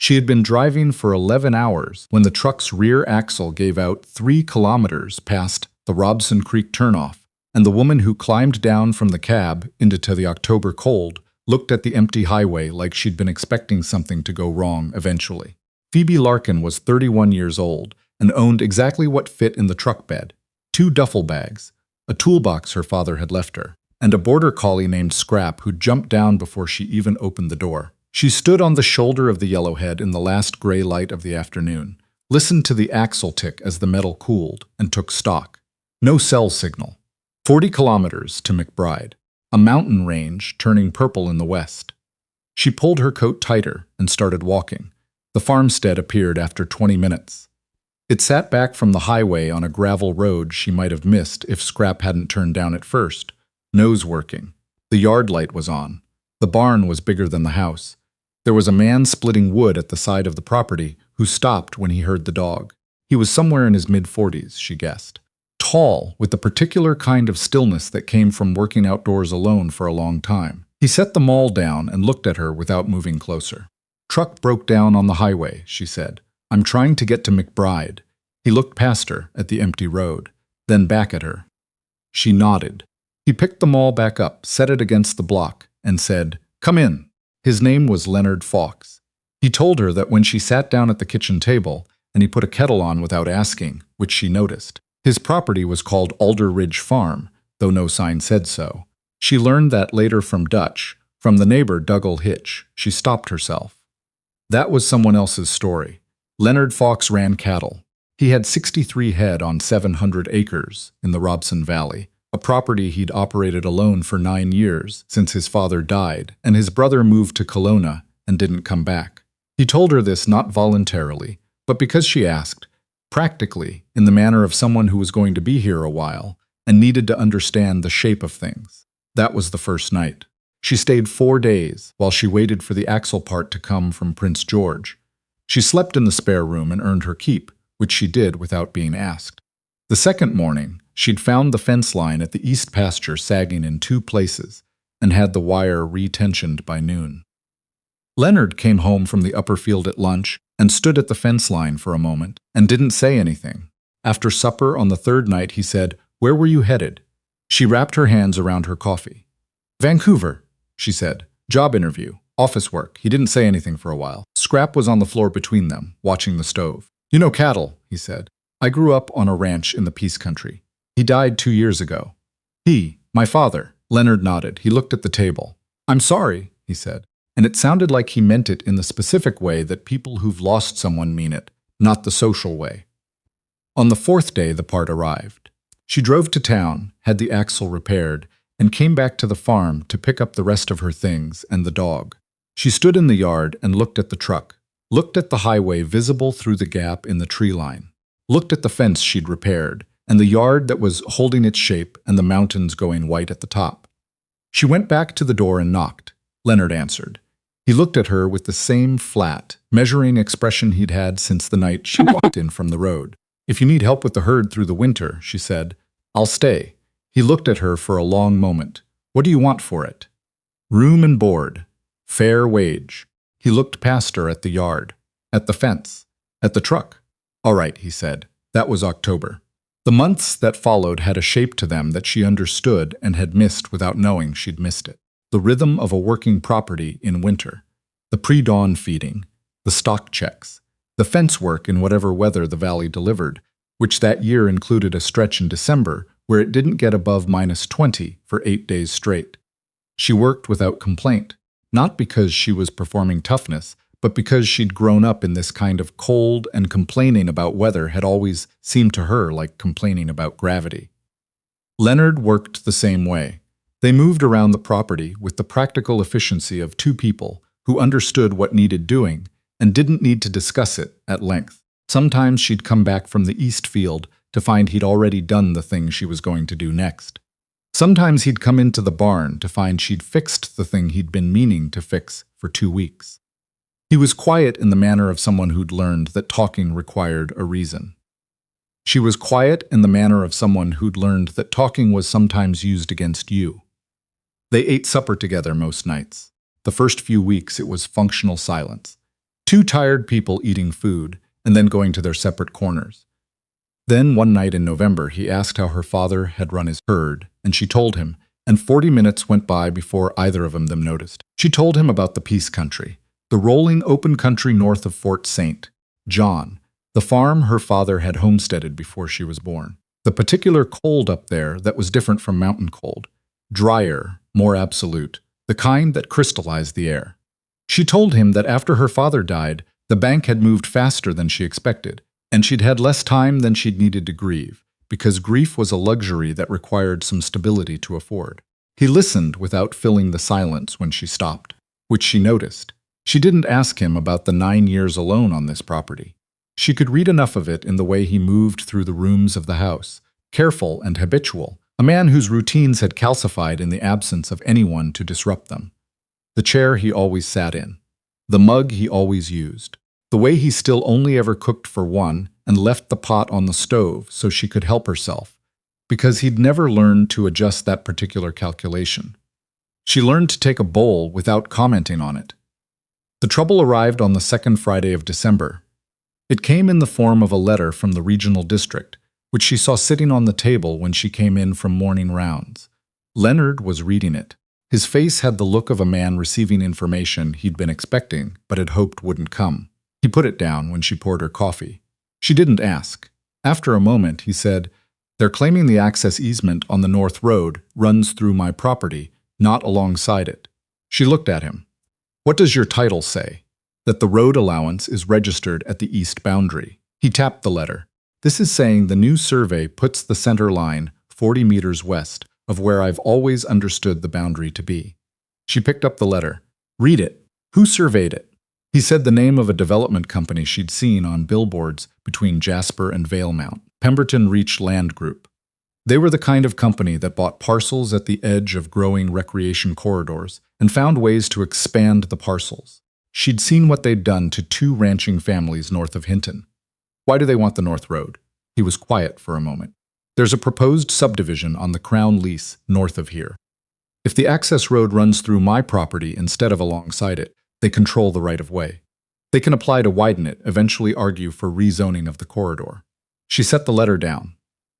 She had been driving for 11 hours when the truck's rear axle gave out 3 kilometers past the Robson Creek turnoff, and the woman who climbed down from the cab into the October cold looked at the empty highway like she'd been expecting something to go wrong eventually. Phoebe Larkin was 31 years old and owned exactly what fit in the truck bed: 2 duffel bags, a toolbox her father had left her, and a border collie named Scrap who jumped down before she even opened the door. She stood on the shoulder of the Yellowhead in the last gray light of the afternoon, listened to the axle tick as the metal cooled, and took stock. No cell signal. 40 kilometers to McBride, a mountain range turning purple in the west. She pulled her coat tighter and started walking. The farmstead appeared after 20 minutes. It sat back from the highway on a gravel road she might have missed if Scrap hadn't turned down at first. Nose working. The yard light was on. The barn was bigger than the house. There was a man splitting wood at the side of the property who stopped when he heard the dog. He was somewhere in his mid-40s, she guessed. Tall, with the particular kind of stillness that came from working outdoors alone for a long time. He set the maul down and looked at her without moving closer. "Truck broke down on the highway," she said. "I'm trying to get to McBride." He looked past her at the empty road, then back at her. She nodded. He picked the maul back up, set it against the block, and said, "Come in." His name was Leonard Fawkes. He told her that when she sat down at the kitchen table, and he put a kettle on without asking, which she noticed. His property was called Alder Ridge Farm, though no sign said so. She learned that later from Dutch, from the neighbor Dougal Hitch. She stopped herself. That was someone else's story. Leonard Fawkes ran cattle. He had 63 head on 700 acres in the Robson Valley, a property he'd operated alone for 9 years since his father died and his brother moved to Kelowna and didn't come back. He told her this not voluntarily, but because she asked, practically in the manner of someone who was going to be here a while and needed to understand the shape of things. That was the first night. She stayed 4 days while she waited for the axle part to come from Prince George. She slept in the spare room and earned her keep, which she did without being asked. The second morning, she'd found the fence line at the east pasture sagging in 2 places and had the wire re-tensioned by noon. Leonard came home from the upper field at lunch and stood at the fence line for a moment and didn't say anything. After supper on the 3rd night, he said, "Where were you headed?" She wrapped her hands around her coffee. "Vancouver," she said. "Job interview, office work." He didn't say anything for a while. Scrap was on the floor between them, watching the stove. "You know cattle," he said. "I grew up on a ranch in the Peace Country. He died 2 years ago." My father." Leonard nodded. He looked at the table. "I'm sorry," he said. And it sounded like he meant it in the specific way that people who've lost someone mean it, not the social way. On the 4th day, the part arrived. She drove to town, had the axle repaired, and came back to the farm to pick up the rest of her things and the dog. She stood in the yard and looked at the truck, looked at the highway visible through the gap in the tree line, looked at the fence she'd repaired, and the yard that was holding its shape and the mountains going white at the top. She went back to the door and knocked. Leonard answered. He looked at her with the same flat, measuring expression he'd had since the night she walked in from the road. "If you need help with the herd through the winter," she said, "I'll stay." He looked at her for a long moment. "What do you want for it?" "Room and board. Fair wage." He looked past her at the yard, at the fence, at the truck. "All right," he said. That was October. The months that followed had a shape to them that she understood and had missed without knowing she'd missed it. The rhythm of a working property in winter, the pre-dawn feeding, the stock checks, the fence work in whatever weather the valley delivered, which that year included a stretch in December where it didn't get above -20 for 8 days straight. She worked without complaint, not because she was performing toughness, but because she'd grown up in this kind of cold, and complaining about weather had always seemed to her like complaining about gravity. Leonard worked the same way. They moved around the property with the practical efficiency of 2 people who understood what needed doing and didn't need to discuss it at length. Sometimes she'd come back from the east field to find he'd already done the thing she was going to do next. Sometimes he'd come into the barn to find she'd fixed the thing he'd been meaning to fix for 2 weeks. He was quiet in the manner of someone who'd learned that talking required a reason. She was quiet in the manner of someone who'd learned that talking was sometimes used against you. They ate supper together most nights. The first few weeks it was functional silence. Two tired people eating food and then going to their separate corners. Then one night in November, he asked how her father had run his herd, and she told him, and 40 minutes went by before either of them noticed. She told him about the Peace Country, the rolling open country north of Fort St. John, the farm her father had homesteaded before she was born. The particular cold up there that was different from mountain cold, drier, more absolute, the kind that crystallized the air. She told him that after her father died, the bank had moved faster than she expected, and she'd had less time than she'd needed to grieve, because grief was a luxury that required some stability to afford. He listened without filling the silence when she stopped, which she noticed. She didn't ask him about the 9 years alone on this property. She could read enough of it in the way he moved through the rooms of the house, careful and habitual, a man whose routines had calcified in the absence of anyone to disrupt them. The chair he always sat in, the mug he always used, the way he still only ever cooked for one and left the pot on the stove so she could help herself, because he'd never learned to adjust that particular calculation. She learned to take a bowl without commenting on it. The trouble arrived on the second Friday of December. It came in the form of a letter from the regional district, which she saw sitting on the table when she came in from morning rounds. Leonard was reading it. His face had the look of a man receiving information he'd been expecting but had hoped wouldn't come. He put it down when she poured her coffee. She didn't ask. After a moment, he said, "They're claiming the access easement on the North Road runs through my property, not alongside it." She looked at him. "What does your title say?" "That the road allowance is registered at the east boundary." He tapped the letter. "This is saying the new survey puts the center line 40 meters west of where I've always understood the boundary to be." She picked up the letter. "Read it. Who surveyed it?" He said the name of a development company she'd seen on billboards between Jasper and Valemount, Pemberton Reach Land Group. They were the kind of company that bought parcels at the edge of growing recreation corridors and found ways to expand the parcels. She'd seen what they'd done to 2 ranching families north of Hinton. "Why do they want the North Road?" He was quiet for a moment. "There's a proposed subdivision on the Crown lease north of here. If the access road runs through my property instead of alongside it, they control the right-of-way. They can apply to widen it, eventually argue for rezoning of the corridor." She set the letter down.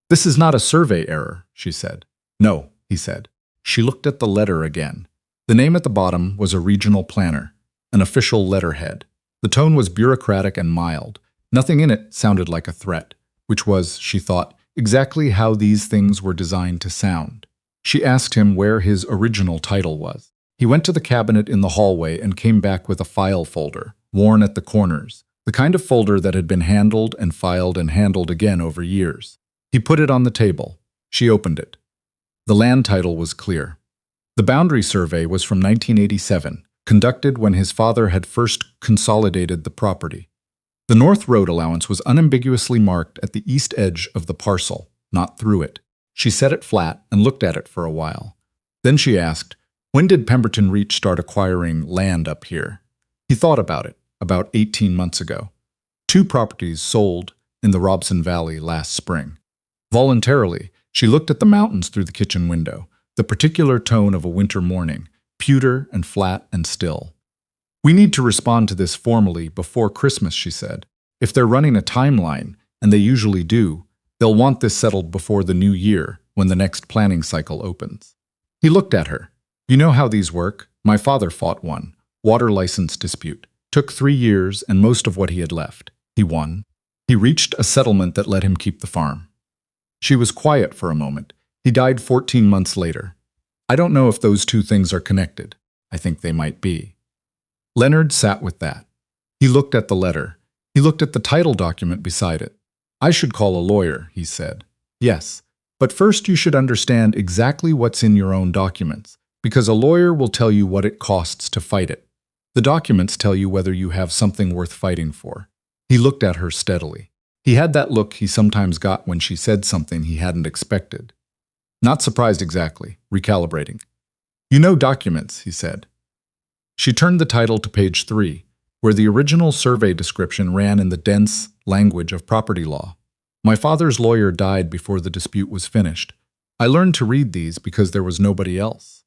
"This is not a survey error," she said. "No," he said. She looked at the letter again. The name at the bottom was a regional planner, an official letterhead. The tone was bureaucratic and mild. Nothing in it sounded like a threat, which was, she thought, exactly how these things were designed to sound. She asked him where his original title was. He went to the cabinet in the hallway and came back with a file folder, worn at the corners, the kind of folder that had been handled and handled again over years. He put it on the table. She opened it. The land title was clear. The boundary survey was from 1987, conducted when his father had first consolidated the property. The North Road allowance was unambiguously marked at the east edge of the parcel, not through it. She set it flat and looked at it for a while. Then she asked, "When did Pemberton Reach start acquiring land up here?" He thought about it, about 18 months ago. 2 properties sold in the Robson Valley last spring. Voluntarily, she looked at the mountains through the kitchen window, the particular tone of a winter morning, pewter and flat and still. "We need to respond to this formally before Christmas," she said. "If they're running a timeline, and they usually do, they'll want this settled before the new year, when the next planning cycle opens." He looked at her. "You know how these work? My father fought one. Water license dispute. Took 3 years and most of what he had left. He won. He reached a settlement that let him keep the farm." She was quiet for a moment. "He died 14 months later. I don't know if those 2 things are connected. I think they might be." Leonard sat with that. He looked at the letter. He looked at the title document beside it. "I should call a lawyer," he said. "Yes, but first you should understand exactly what's in your own documents, because a lawyer will tell you what it costs to fight it. The documents tell you whether you have something worth fighting for." He looked at her steadily. He had that look he sometimes got when she said something he hadn't expected. Not surprised exactly, recalibrating. "You know documents," he said. She turned the title to page 3, where the original survey description ran in the dense language of property law. "My father's lawyer died before the dispute was finished. I learned to read these because there was nobody else."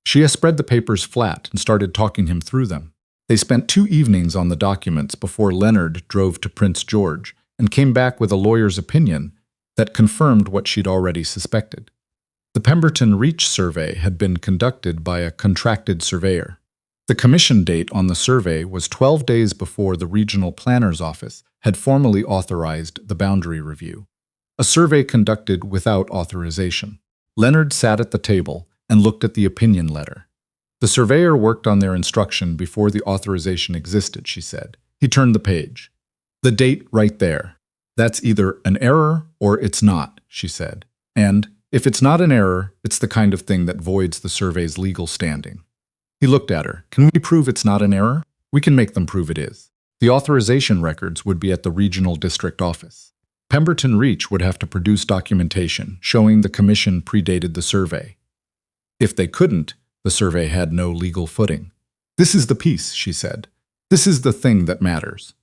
She spread the papers flat and started talking him through them. They spent 2 evenings on the documents before Leonard drove to Prince George and came back with a lawyer's opinion that confirmed what she'd already suspected. The Pemberton Reach survey had been conducted by a contracted surveyor. The commission date on the survey was 12 days before the regional planner's office had formally authorized the boundary review. A survey conducted without authorization. Leonard sat at the table and looked at the opinion letter. The surveyor worked on their instruction before the authorization existed, she said. He turned the page. The date right there. That's either an error or it's not, she said. And if it's not an error, it's the kind of thing that voids the survey's legal standing. He looked at her. Can we prove it's not an error? We can make them prove it is. The authorization records would be at the regional district office. Pemberton Reach would have to produce documentation showing the commission predated the survey. If they couldn't, the survey had no legal footing. This is the piece, she said. This is the thing that matters.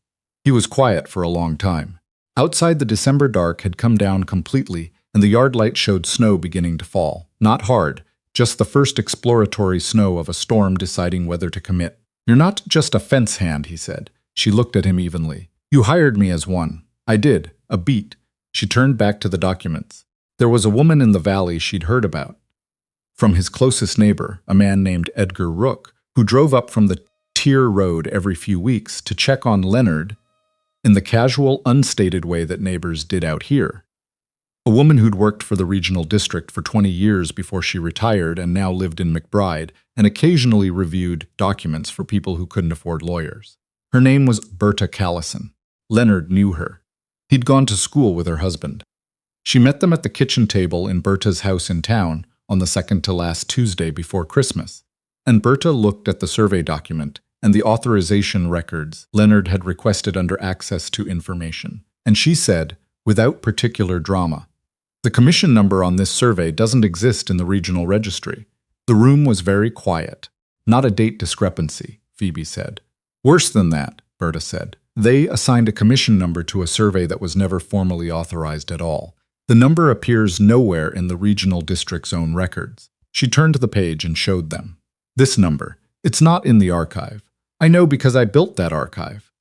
He was quiet for a long time. Outside, the December dark had come down completely, and the yard light showed snow beginning to fall. Not hard, just the first exploratory snow of a storm deciding whether to commit. You're not just a fence hand, he said. She looked at him evenly. You hired me as one. I did. A beat. She turned back to the documents. There was a woman in the valley she'd heard about. From his closest neighbor, a man named Edgar Rook, who drove up from the Tier Road every few weeks to check on Leonard in the casual, unstated way that neighbors did out here. A woman who'd worked for the regional district for 20 years before she retired and now lived in McBride and occasionally reviewed documents for people who couldn't afford lawyers. Her name was Berta Callison. Leonard knew her. He'd gone to school with her husband. She met them at the kitchen table in Berta's house in town on the second-to-last Tuesday before Christmas, and Berta looked at the survey document and the authorization records Leonard had requested under access to information, and she said, without particular drama, "The commission number on this survey doesn't exist in the regional registry." The room was very quiet. Not a date discrepancy, Phoebe said. Worse than that, Berta said. They assigned a commission number to a survey that was never formally authorized at all. The number appears nowhere in the regional district's own records. She turned to the page and showed them. This number. It's not in the archive. I know because I built that archive.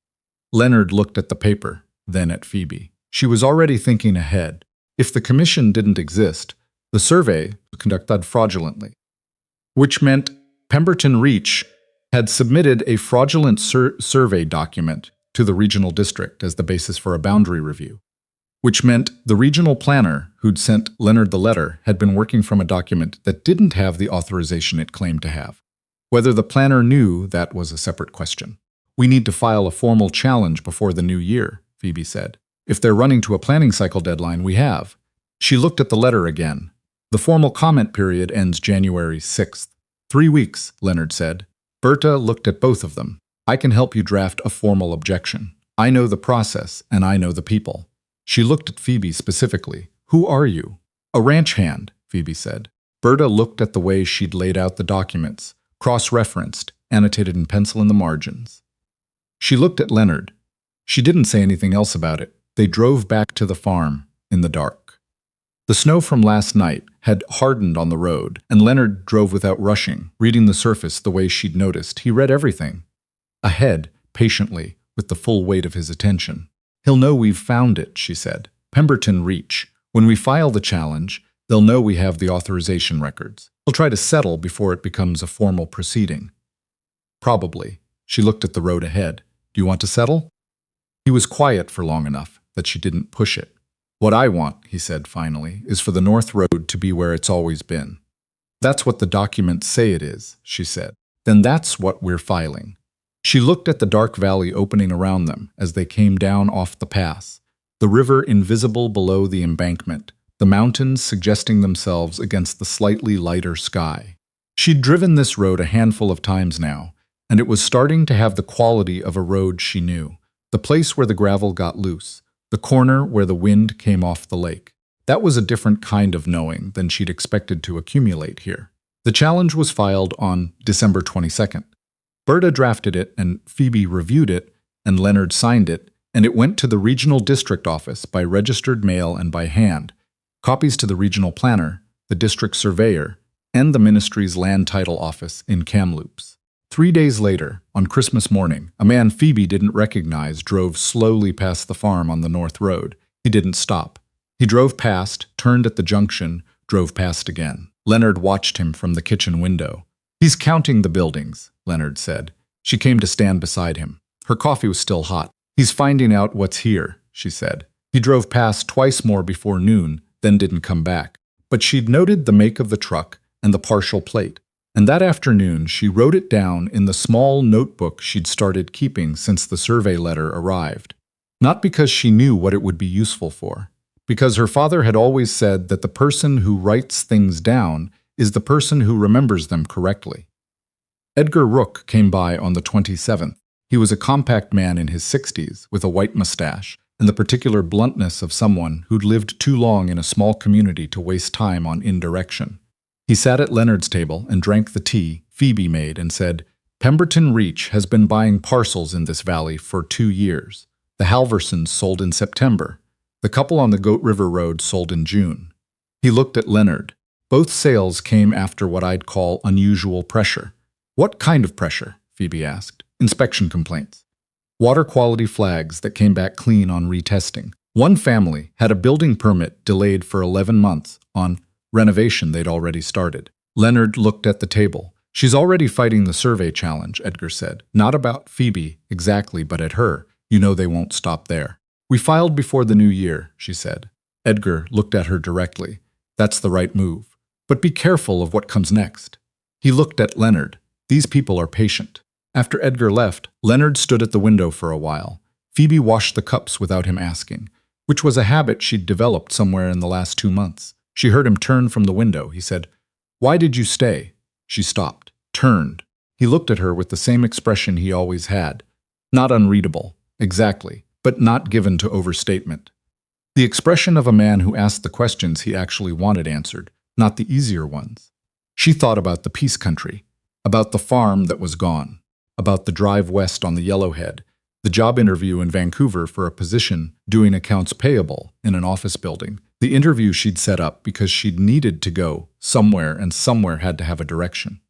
Leonard looked at the paper, then at Phoebe. She was already thinking ahead. If the commission didn't exist, the survey was conducted fraudulently, which meant Pemberton Reach had submitted a fraudulent survey document to the regional district as the basis for a boundary review, which meant the regional planner who'd sent Leonard the letter had been working from a document that didn't have the authorization it claimed to have. Whether the planner knew that was a separate question. We need to file a formal challenge before the new year, Phoebe said. If they're running to a planning cycle deadline, we have. She looked at the letter again. The formal comment period ends January 6th. 3 weeks, Leonard said. Berta looked at both of them. I can help you draft a formal objection. I know the process, and I know the people. She looked at Phoebe specifically. Who are you? A ranch hand, Phoebe said. Berta looked at the way she'd laid out the documents, cross-referenced, annotated in pencil in the margins. She looked at Leonard. She didn't say anything else about it. They drove back to the farm in the dark. The snow from last night had hardened on the road, and Leonard drove without rushing, reading the surface the way she'd noticed. He read everything. Ahead, patiently, with the full weight of his attention. He'll know we've found it, she said. Pemberton Reach. When we file the challenge, they'll know we have the authorization records. He'll try to settle before it becomes a formal proceeding. Probably. She looked at the road ahead. Do you want to settle? He was quiet for long enough that she didn't push it. What I want, he said finally, is for the North Road to be where it's always been. That's what the documents say it is, she said. Then that's what we're filing. She looked at the dark valley opening around them as they came down off the pass, the river invisible below the embankment, the mountains suggesting themselves against the slightly lighter sky. She'd driven this road a handful of times now, and it was starting to have the quality of a road she knew, the place where the gravel got loose, the corner where the wind came off the lake. That was a different kind of knowing than she'd expected to accumulate here. The challenge was filed on December 22nd. Berta drafted it, and Phoebe reviewed it, and Leonard signed it, and it went to the regional district office by registered mail and by hand, copies to the regional planner, the district surveyor, and the ministry's land title office in Kamloops. 3 days later, on Christmas morning, a man Phoebe didn't recognize drove slowly past the farm on the North Road. He didn't stop. He drove past, turned at the junction, drove past again. Leonard watched him from the kitchen window. "He's counting the buildings," Leonard said. She came to stand beside him. Her coffee was still hot. "He's finding out what's here," she said. He drove past twice more before noon, then didn't come back. But she'd noted the make of the truck and the partial plate. And that afternoon, she wrote it down in the small notebook she'd started keeping since the survey letter arrived. Not because she knew what it would be useful for, because her father had always said that the person who writes things down is the person who remembers them correctly. Edgar Rook came by on the 27th. He was a compact man in his 60s, with a white mustache, and the particular bluntness of someone who'd lived too long in a small community to waste time on indirection. He sat at Leonard's table and drank the tea Phoebe made and said, "Pemberton Reach has been buying parcels in this valley for 2 years. The Halversons sold in September. The couple on the Goat River Road sold in June." He looked at Leonard. "Both sales came after what I'd call unusual pressure." "What kind of pressure?" Phoebe asked. "Inspection complaints. Water quality flags that came back clean on retesting. One family had a building permit delayed for 11 months on renovation they'd already started." Leonard looked at the table. "She's already fighting the survey challenge," Edgar said. "Not about Phoebe, exactly, but at her. You know they won't stop there." "We filed before the new year," she said. Edgar looked at her directly. "That's the right move. But be careful of what comes next." He looked at Leonard. "These people are patient." After Edgar left, Leonard stood at the window for a while. Phoebe washed the cups without him asking, which was a habit she'd developed somewhere in the last 2 months. She heard him turn from the window. He said, "Why did you stay?" She stopped, turned. He looked at her with the same expression he always had. Not unreadable, exactly, but not given to overstatement. The expression of a man who asked the questions he actually wanted answered, not the easier ones. She thought about the Peace Country, about the farm that was gone, about the drive west on the Yellowhead, the job interview in Vancouver for a position doing accounts payable in an office building, the interview she'd set up because she'd needed to go somewhere and somewhere had to have a direction.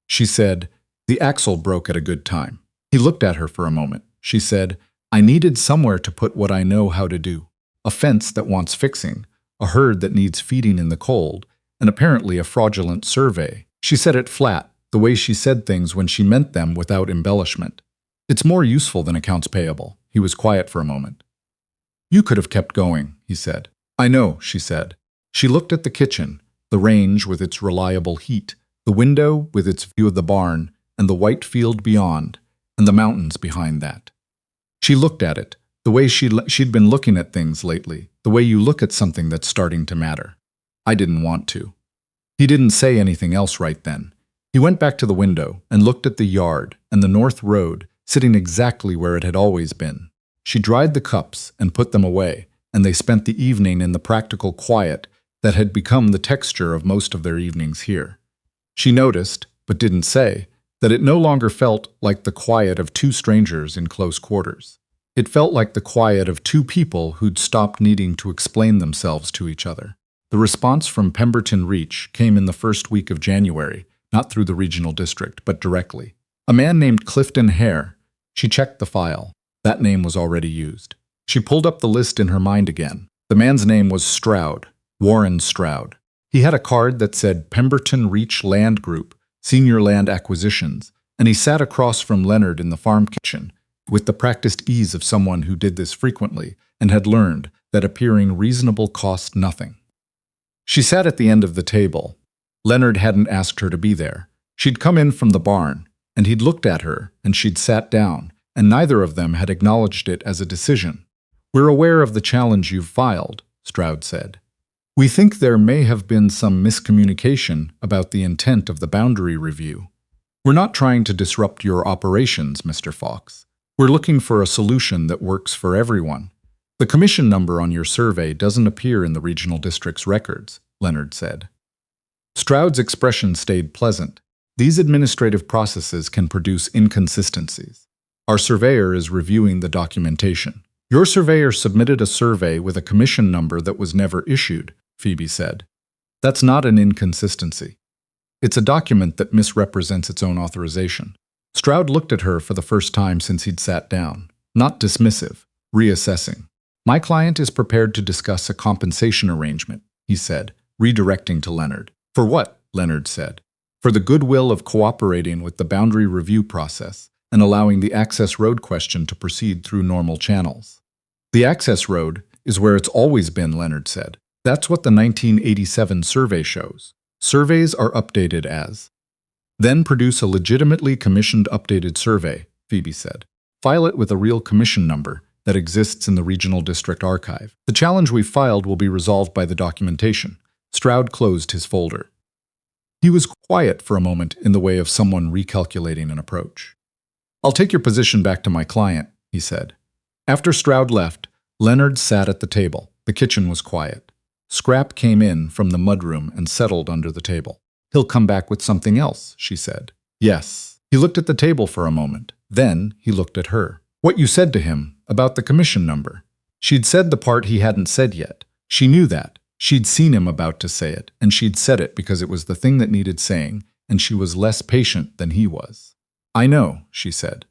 She said, "The axle broke at a good time." He looked at her for a moment. She said, "I needed somewhere to put what I know how to do. A fence that wants fixing, a herd that needs feeding in the cold, and apparently a fraudulent survey." She said it flat, the way she said things when she meant them without embellishment. "It's more useful than accounts payable." He was quiet for a moment. "You could have kept going," he said. "I know," she said. She looked at the kitchen, the range with its reliable heat, the window with its view of the barn, and the white field beyond, and the mountains behind that. She looked at it, the way she'd been looking at things lately, the way you look at something that's starting to matter. "I didn't want to." He didn't say anything else right then. He went back to the window and looked at the yard and the North Road, sitting exactly where it had always been. She dried the cups and put them away, and they spent the evening in the practical quiet that had become the texture of most of their evenings here. She noticed, but didn't say, that it no longer felt like the quiet of two strangers in close quarters. It felt like the quiet of two people who'd stopped needing to explain themselves to each other. The response from Pemberton Reach came in the first week of January, not through the regional district, but directly. A man named Clifton Hare. She checked the file. That name was already used. She pulled up the list in her mind again. The man's name was Stroud, Warren Stroud. He had a card that said Pemberton Reach Land Group, Senior Land Acquisitions, and he sat across from Leonard in the farm kitchen, with the practiced ease of someone who did this frequently and had learned that appearing reasonable cost nothing. She sat at the end of the table. Leonard hadn't asked her to be there. She'd come in from the barn, and he'd looked at her, and she'd sat down, and neither of them had acknowledged it as a decision. "We're aware of the challenge you've filed," Stroud said. "We think there may have been some miscommunication about the intent of the boundary review. We're not trying to disrupt your operations, Mr. Fawkes. We're looking for a solution that works for everyone. The commission number on your survey doesn't appear in the regional district's records," Leonard said. Stroud's expression stayed pleasant. "These administrative processes can produce inconsistencies. Our surveyor is reviewing the documentation." "Your surveyor submitted a survey with a commission number that was never issued," Phoebe said. "That's not an inconsistency. It's a document that misrepresents its own authorization." Stroud looked at her for the first time since he'd sat down. Not dismissive, reassessing. My client is prepared to discuss a compensation arrangement, he said, redirecting to Leonard. For what? Leonard said. For the goodwill of cooperating with the boundary review process and allowing the access road question to proceed through normal channels. The access road is where it's always been, Leonard said. That's what the 1987 survey shows. Surveys are updated as. Then produce a legitimately commissioned updated survey, Phoebe said. File it with a real commission number that exists in the Regional District Archive. The challenge we filed will be resolved by the documentation. Stroud closed his folder. He was quiet for a moment in the way of someone recalculating an approach. I'll take your position back to my client, he said. After Stroud left, Leonard sat at the table. The kitchen was quiet. Scrap came in from the mudroom and settled under the table. He'll come back with something else, she said. Yes. He looked at the table for a moment. Then he looked at her. What you said to him about the commission number. She'd said the part he hadn't said yet. She knew that. She'd seen him about to say it, and she'd said it because it was the thing that needed saying, and she was less patient than he was. I know, she said.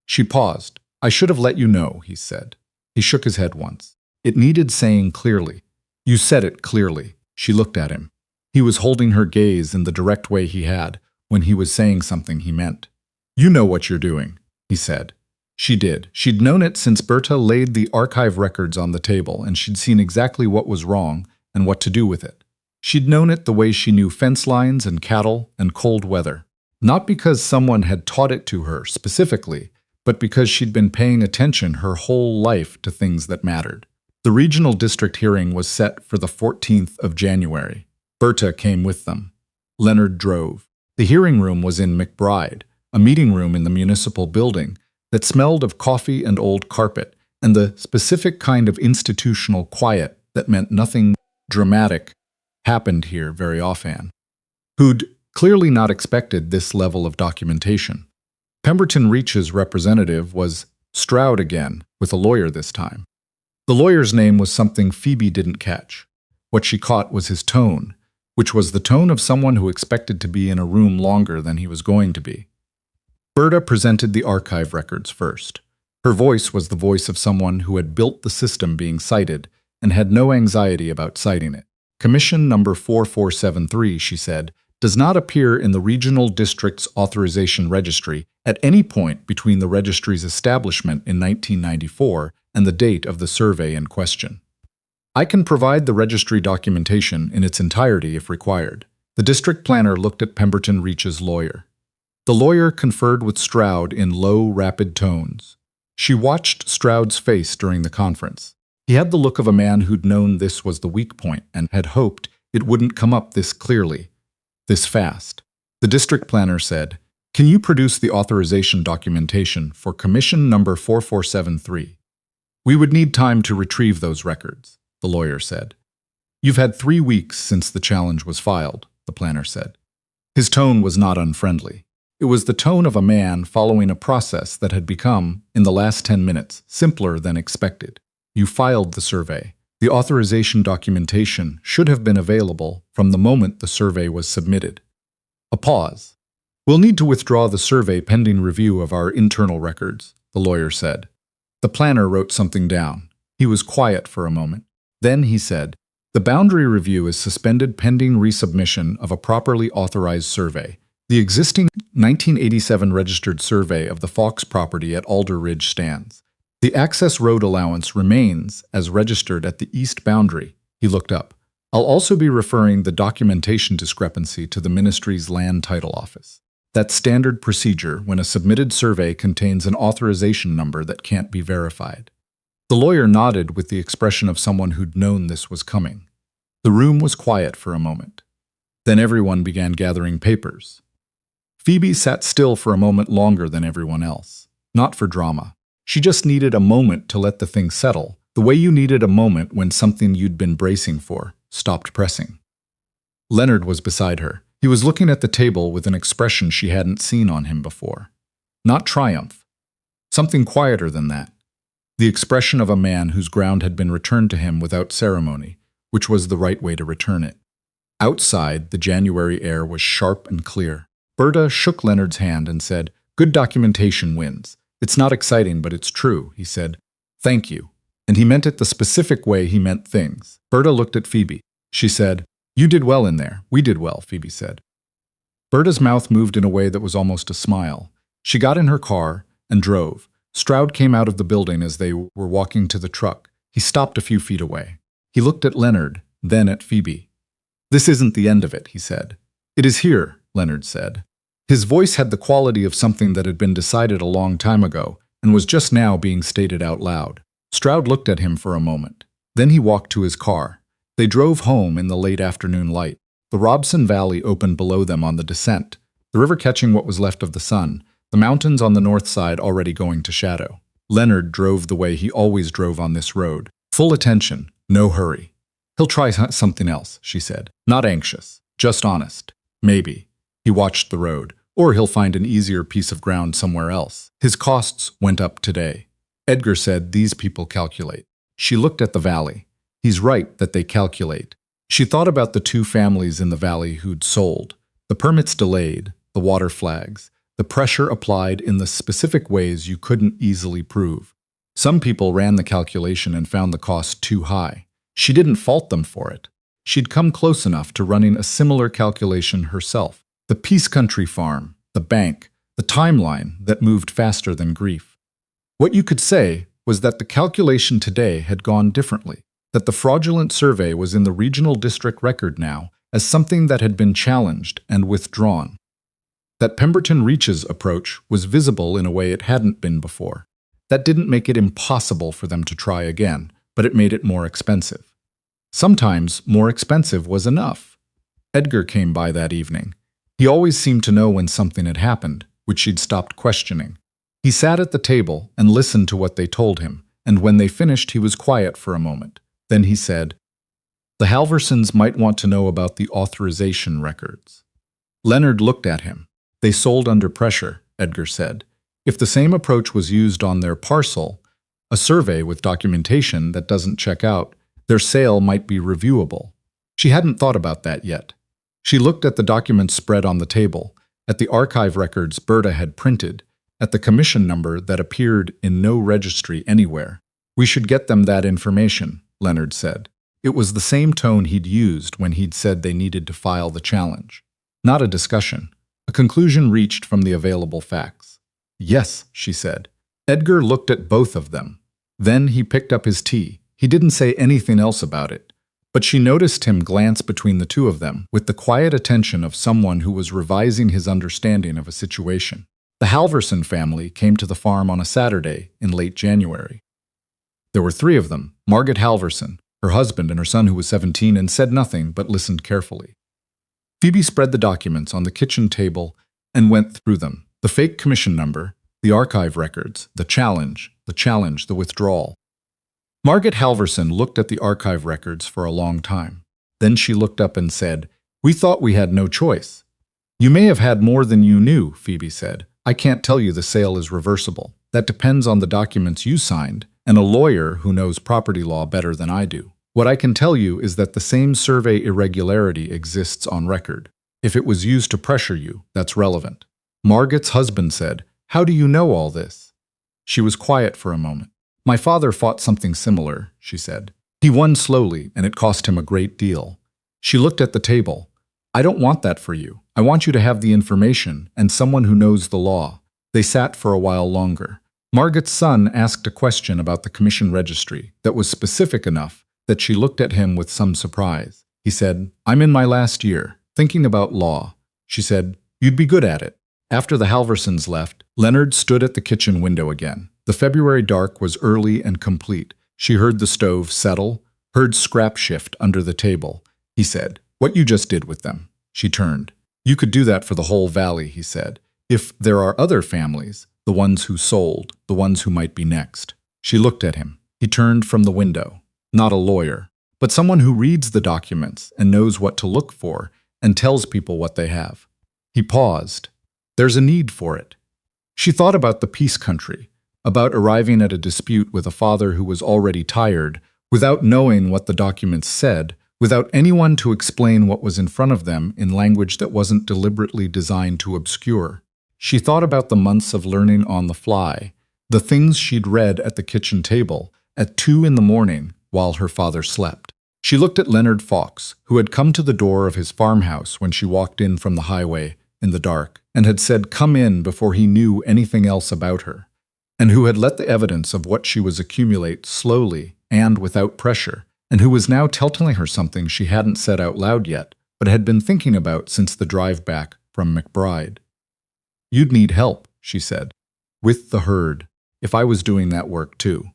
She paused. I should have let you know, he said. He shook his head once. It needed saying clearly. You said it clearly. She looked at him. He was holding her gaze in the direct way he had when he was saying something he meant. You know what you're doing, he said. She did. She'd known it since Berta laid the archive records on the table, and she'd seen exactly what was wrong and what to do with it. She'd known it the way she knew fence lines and cattle and cold weather. Not because someone had taught it to her specifically, but because she'd been paying attention her whole life to things that mattered. The regional district hearing was set for the 14th of January. Berta came with them. Leonard drove. The hearing room was in McBride, a meeting room in the municipal building that smelled of coffee and old carpet, and the specific kind of institutional quiet that meant nothing dramatic happened here very offhand. Who'd clearly not expected this level of documentation. Pemberton Reach's representative was Stroud again, with a lawyer this time. The lawyer's name was something Phoebe didn't catch. What she caught was his tone, which was the tone of someone who expected to be in a room longer than he was going to be. Berta presented the archive records first. Her voice was the voice of someone who had built the system being cited and had no anxiety about citing it. Commission number 4473, she said, does not appear in the regional district's authorization registry at any point between the registry's establishment in 1994 and the date of the survey in question. I can provide the registry documentation in its entirety if required. The district planner looked at Pemberton Reach's lawyer. The lawyer conferred with Stroud in low, rapid tones. She watched Stroud's face during the conference. He had the look of a man who'd known this was the weak point and had hoped it wouldn't come up this clearly, this fast. The district planner said, "Can you produce the authorization documentation for commission number 4473? We would need time to retrieve those records," the lawyer said. "You've had 3 weeks since the challenge was filed," the planner said. His tone was not unfriendly. It was the tone of a man following a process that had become, in the last 10 minutes, simpler than expected. You filed the survey. The authorization documentation should have been available from the moment the survey was submitted. A pause. "We'll need to withdraw the survey pending review of our internal records," the lawyer said. The planner wrote something down. He was quiet for a moment. Then he said, "The boundary review is suspended pending resubmission of a properly authorized survey. The existing 1987 registered survey of the Fawkes property at Alder Ridge stands. The access road allowance remains as registered at the east boundary." He looked up. "I'll also be referring the documentation discrepancy to the ministry's land title office. That's standard procedure when a submitted survey contains an authorization number that can't be verified." The lawyer nodded with the expression of someone who'd known this was coming. The room was quiet for a moment. Then everyone began gathering papers. Phoebe sat still for a moment longer than everyone else. Not for drama. She just needed a moment to let the thing settle, the way you needed a moment when something you'd been bracing for stopped pressing. Leonard was beside her. He was looking at the table with an expression she hadn't seen on him before. Not triumph. Something quieter than that. The expression of a man whose ground had been returned to him without ceremony, which was the right way to return it. Outside, the January air was sharp and clear. Berta shook Leonard's hand and said, Good documentation wins. It's not exciting, but it's true, he said. Thank you. And he meant it the specific way he meant things. Berta looked at Phoebe. She said, You did well in there. We did well, Phoebe said. Berta's mouth moved in a way that was almost a smile. She got in her car and drove. Stroud came out of the building as they were walking to the truck. He stopped a few feet away. He looked at Leonard, then at Phoebe. This isn't the end of it, he said. It is here, Leonard said. His voice had the quality of something that had been decided a long time ago and was just now being stated out loud. Stroud looked at him for a moment. Then he walked to his car. They drove home in the late afternoon light. The Robson Valley opened below them on the descent, the river catching what was left of the sun, the mountains on the north side already going to shadow. Leonard drove the way he always drove on this road. Full attention, no hurry. He'll try something else, she said. Not anxious, just honest. Maybe. He watched the road. Or he'll find an easier piece of ground somewhere else. His costs went up today. Edgar said these people calculate. She looked at the valley. He's right that they calculate. She thought about the two families in the valley who'd sold. The permits delayed, the water flags, the pressure applied in the specific ways you couldn't easily prove. Some people ran the calculation and found the cost too high. She didn't fault them for it. She'd come close enough to running a similar calculation herself. The Peace Country farm, the bank, the timeline that moved faster than grief. What you could say was that the calculation today had gone differently, that the fraudulent survey was in the regional district record now as something that had been challenged and withdrawn. That Pemberton Reach's approach was visible in a way it hadn't been before. That didn't make it impossible for them to try again, but it made it more expensive. Sometimes more expensive was enough. Edgar came by that evening. He always seemed to know when something had happened, which she'd stopped questioning. He sat at the table and listened to what they told him, and when they finished he was quiet for a moment. Then he said, The Halversons might want to know about the authorization records. Leonard looked at him. They sold under pressure, Edgar said. If the same approach was used on their parcel, a survey with documentation that doesn't check out, their sale might be reviewable. She hadn't thought about that yet. She looked at the documents spread on the table, at the archive records Berta had printed, at the commission number that appeared in no registry anywhere. We should get them that information, Leonard said. It was the same tone he'd used when he'd said they needed to file the challenge. Not a discussion. A conclusion reached from the available facts. Yes, she said. Edgar looked at both of them. Then he picked up his tea. He didn't say anything else about it. But she noticed him glance between the two of them with the quiet attention of someone who was revising his understanding of a situation. The Halverson family came to the farm on a Saturday in late January. There were three of them, Margaret Halverson, her husband and her son who was 17, and said nothing but listened carefully. Phoebe spread the documents on the kitchen table and went through them. The fake commission number, the archive records, the challenge, the withdrawal. Margaret Halverson looked at the archive records for a long time. Then she looked up and said, We thought we had no choice. You may have had more than you knew, Phoebe said. I can't tell you the sale is reversible. That depends on the documents you signed and a lawyer who knows property law better than I do. What I can tell you is that the same survey irregularity exists on record. If it was used to pressure you, that's relevant. Margaret's husband said, How do you know all this? She was quiet for a moment. My father fought something similar, she said. He won slowly, and it cost him a great deal. She looked at the table. I don't want that for you. I want you to have the information and someone who knows the law. They sat for a while longer. Margaret's son asked a question about the commission registry that was specific enough that she looked at him with some surprise. He said, I'm in my last year, thinking about law. She said, You'd be good at it. After the Halversons left, Leonard stood at the kitchen window again. The February dark was early and complete. She heard the stove settle, heard scrap shift under the table. He said, What you just did with them. She turned. You could do that for the whole valley, he said. If there are other families, the ones who sold, the ones who might be next. She looked at him. He turned from the window. Not a lawyer, but someone who reads the documents and knows what to look for and tells people what they have. He paused. There's a need for it. She thought about the Peace Country, about arriving at a dispute with a father who was already tired, without knowing what the documents said, without anyone to explain what was in front of them in language that wasn't deliberately designed to obscure. She thought about the months of learning on the fly, the things she'd read at the kitchen table at 2 in the morning while her father slept. She looked at Leonard Fawkes, who had come to the door of his farmhouse when she walked in from the highway in the dark, and had said come in before he knew anything else about her, and who had let the evidence of what she was accumulate slowly and without pressure, and who was now telling her something she hadn't said out loud yet, but had been thinking about since the drive back from McBride. "You'd need help," she said. "With the herd, if I was doing that work too."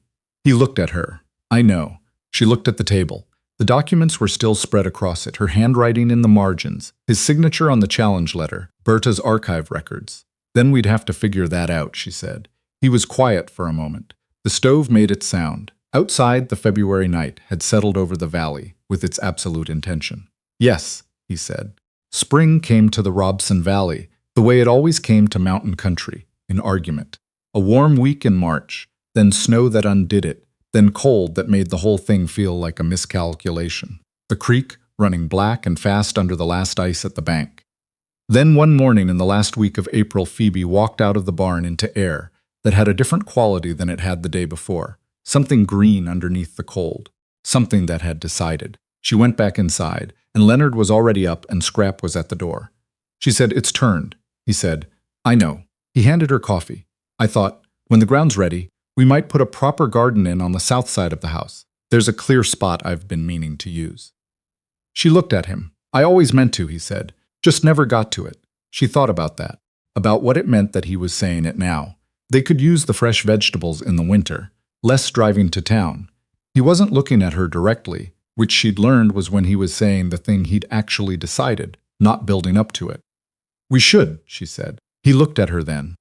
He looked at her. "I know." She looked at the table. The documents were still spread across it, her handwriting in the margins, his signature on the challenge letter, Berta's archive records. "Then we'd have to figure that out," she said. He was quiet for a moment. The stove made its sound. Outside, the February night had settled over the valley with its absolute intention. "Yes," he said. Spring came to the Robson Valley, the way it always came to mountain country, in argument. A warm week in March, then snow that undid it, then cold that made the whole thing feel like a miscalculation. The creek running black and fast under the last ice at the bank. Then one morning in the last week of April, Phoebe walked out of the barn into air that had a different quality than it had the day before. Something green underneath the cold. Something that had decided. She went back inside, and Leonard was already up and Scrap was at the door. She said, "It's turned." He said, "I know." He handed her coffee. "I thought, when the ground's ready, we might put a proper garden in on the south side of the house. There's a clear spot I've been meaning to use." She looked at him. "I always meant to," he said. "Just never got to it." She thought about that, about what it meant that he was saying it now. They could use the fresh vegetables in the winter, less driving to town. He wasn't looking at her directly, which she'd learned was when he was saying the thing he'd actually decided, not building up to it. "We should," she said. He looked at her then.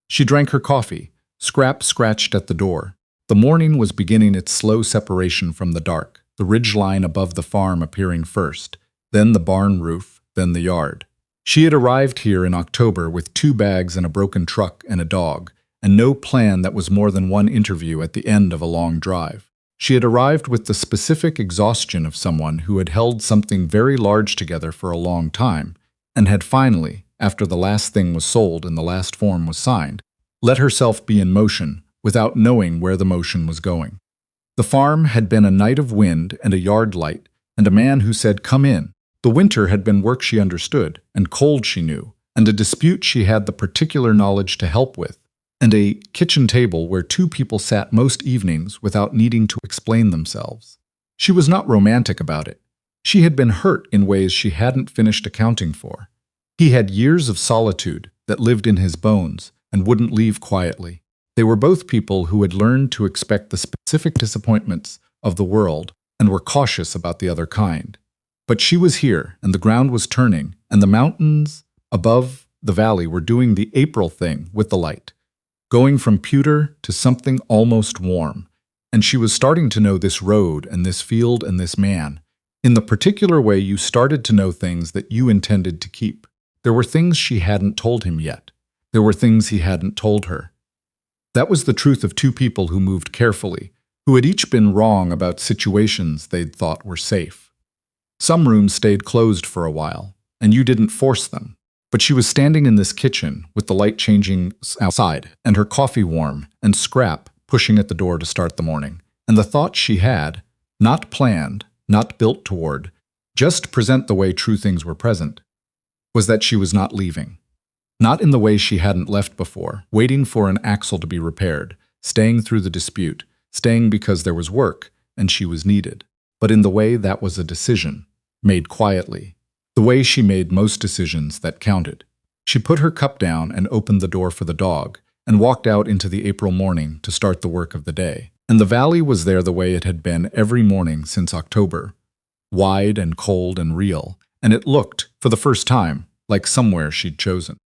She drank her coffee. Scrap scratched at the door. The morning was beginning its slow separation from the dark, the ridge line above the farm appearing first, then the barn roof, then the yard. She had arrived here in October with 2 bags and a broken truck and a dog, and no plan that was more than one interview at the end of a long drive. She had arrived with the specific exhaustion of someone who had held something very large together for a long time, and had finally, after the last thing was sold and the last form was signed, let herself be in motion without knowing where the motion was going. The farm had been a night of wind and a yard light, and a man who said, "Come in." The winter had been work she understood, and cold she knew, and a dispute she had the particular knowledge to help with, and a kitchen table where 2 people sat most evenings without needing to explain themselves. She was not romantic about it. She had been hurt in ways she hadn't finished accounting for. He had years of solitude that lived in his bones and wouldn't leave quietly. They were both people who had learned to expect the specific disappointments of the world and were cautious about the other kind. But she was here, and the ground was turning, and the mountains above the valley were doing the April thing with the light, going from pewter to something almost warm, and she was starting to know this road and this field and this man, in the particular way you started to know things that you intended to keep. There were things she hadn't told him yet. There were things he hadn't told her. That was the truth of 2 people who moved carefully, who had each been wrong about situations they'd thought were safe. Some rooms stayed closed for a while, and you didn't force them. But she was standing in this kitchen with the light changing outside, and her coffee warm, and Scrap pushing at the door to start the morning. And the thought she had, not planned, not built toward, just present the way true things were present, was that she was not leaving. Not in the way she hadn't left before, waiting for an axle to be repaired, staying through the dispute, staying because there was work and she was needed, but in the way that was a decision, made quietly, the way she made most decisions that counted. She put her cup down and opened the door for the dog, and walked out into the April morning to start the work of the day. And the valley was there the way it had been every morning since October, wide and cold and real, and it looked, for the first time, like somewhere she'd chosen.